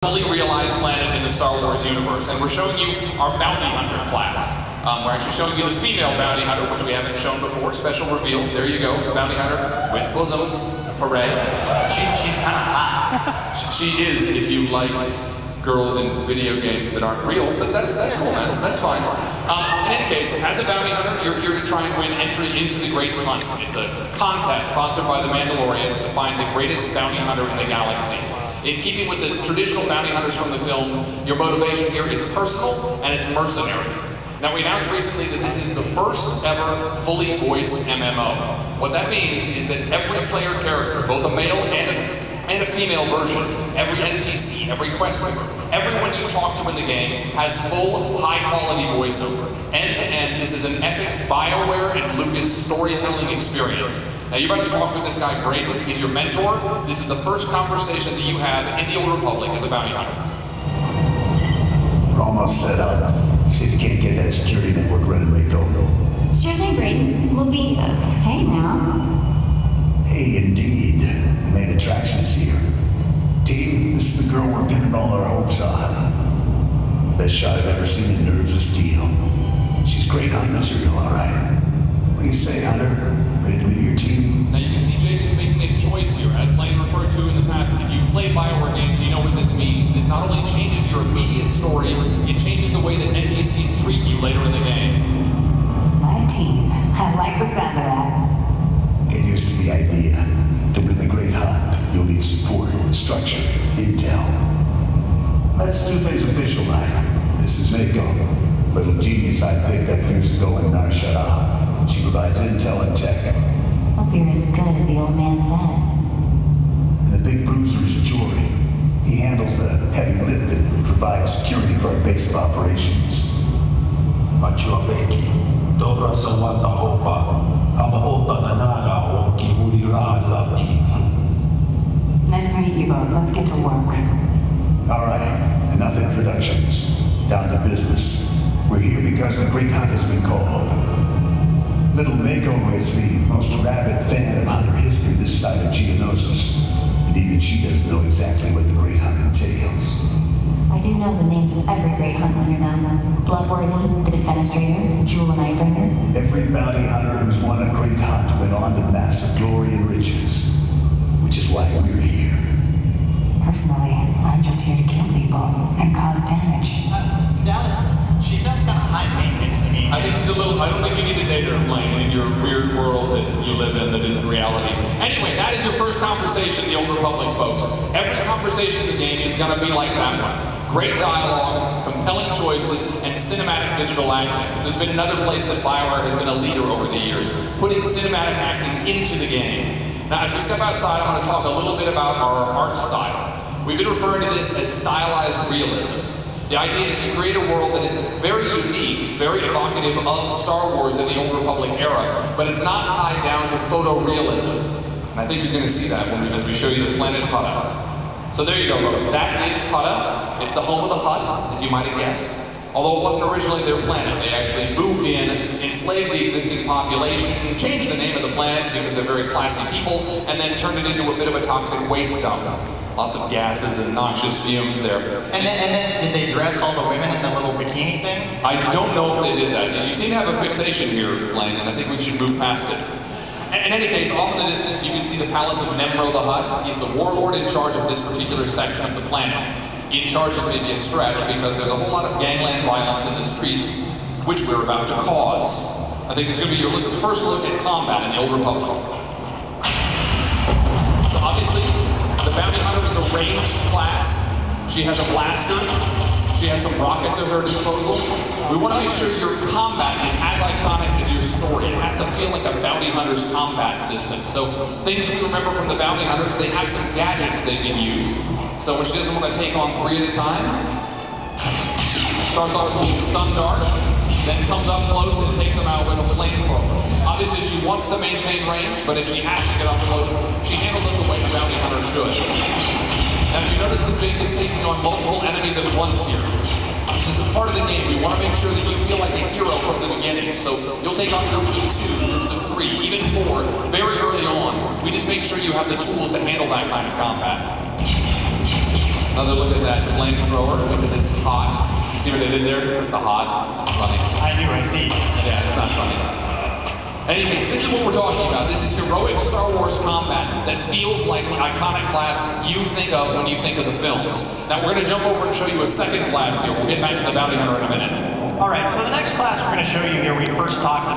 Fully realized planet in the Star Wars universe, and we're showing you our bounty hunter class. We're actually showing you the female bounty hunter, which we haven't shown before. Special reveal. There you go, bounty hunter with bosoms. Hooray! She's kind of hot. She is, if you like girls in video games that aren't real, but that's cool, man. That's fine. In any case, as a bounty hunter, you're here to try and win entry into the Great Hunt. It's a contest sponsored by the Mandalorians to find the greatest bounty hunter in the galaxy. In keeping with the traditional bounty hunters from the films, your motivation here is personal and it's mercenary. Now, we announced recently that this is the first ever fully voiced MMO. What that means is that every player character, both a male and a female version, every NPC, every quest giver, everyone you talk to in the game has full, high-quality voiceover. End-to-end, this is an epic Bioware and Lucas storytelling experience. Now, you're about to talk with this guy, Braden. He's your mentor. This is the first conversation that you have in the Old Republic as a bounty hunter. We're almost set up. See if you can't get that security network running right, go. Sure thing, Braden. We'll be, hey now. Hey, indeed. The main attraction is here. Team, this is the girl we're pinning all our hopes on. Best shot I've ever seen in Nerves of Steel. She's great on material, all right. What do you say, Hunter? Ready to lead your team? Now, you can see Jake is making a choice here. As Blaine referred to in the past, if you've played Bioware games, you know what this means. This not only changes your immediate story, it changes the way that NPCs treat you later in the game. My team. I like the sound of that. Get used to the idea. To win the Great Hunt, you'll need support, structure, intel. Let's do things official like. This is Mako, little genius I picked up years ago in Nar Shaddaa. She provides intel and tech. Hope you're as good as the old man says. And the big bruiser is Jory. He handles the heavy lifting and provides security for our base of operations. Dobra sawata hopa, amahota nanaga o kibulira lapi. Nice to meet you both. Let's get to work. All right, enough introductions. Down to business. We're here because the Great Hunt has been called. Little Mako is the most rabid fan of hunter history this side of Geonosis. And even she doesn't know exactly what the Great Hunt entails. I do know the names of every great hunt winner now. Bloodworthy, the Defenestrator, Jewel and Eyebringer. Every bounty hunter who's won a Great Hunt went on to massive glory and riches. Which is why we're here. Personally, I'm just here to kill people and cause damage. Dallas, she sounds kind of high maintenance to me. I think she's a little, I don't think you need to date her, Blaine, in your weird world that you live in that isn't reality. Anyway, that is your first conversation in the Old Republic, folks. Every conversation in the game is going to be like that one. Great dialogue, compelling choices, and cinematic digital acting. This has been another place that Bioware has been a leader over the years, putting cinematic acting into the game. Now, as we step outside, I want to talk a little bit about our art style. We've been referring to this as stylized realism. The idea is to create a world that is very unique, it's very evocative of Star Wars in the Old Republic era, but it's not tied down to photorealism. And I think you're going to see that as we show you the planet Hutta. So there you go, folks. That is Hutta. It's the home of the Hutts, as you might have guessed. Although it wasn't originally their planet. They actually moved in, enslaved the existing population, changed the name of the planet because they're very classy people, and then turned it into a bit of a toxic waste dump. Lots of gases and noxious fumes there. And then did they dress all the women in the little bikini thing? I don't know if they did that. You seem to have a fixation here, Blaine, and I think we should move past it. In any case, off in the distance, you can see the palace of Nemro the Hutt. He's the warlord in charge of this particular section of the planet. In charge of maybe a stretch, because there's a whole lot of gangland violence in the streets, which we're about to cause. I think it's going to be your first look at combat in the Old Republic. So obviously, the bounty hunter is a ranged class. She has a blaster. She has some rockets at her disposal. We want to make sure your combat is as iconic as your story. It has to feel like a bounty hunter's combat system. So things we remember from the bounty hunters, they have some gadgets they can use. So when she doesn't want to take on 3 at a time, starts off with a little stun dart, then comes up close and takes them out with a flamethrower. Obviously she wants to maintain range, but if she has to get up close, she handles it the way a bounty hunter should. Now, you notice that Jake is taking on multiple enemies at once here. This is a part of the game. We want to make sure that you feel like a hero from the beginning. So you'll take on groups of 2, groups of 3, even 4, very early on. We just make sure you have the tools to handle that kind of combat. Another look at that flamethrower because it's hot. See what they did there? The hot. Funny. I do, I see. Yeah, it's not funny. Anyways, this is what we're talking about. This is heroic Star Wars combat that feels like the iconic class you think of when you think of the films. Now we're going to jump over and show you a second class here. We'll get back to the Bounty Hunter in a minute. All right, so the next class we're going to show you here, we first talked about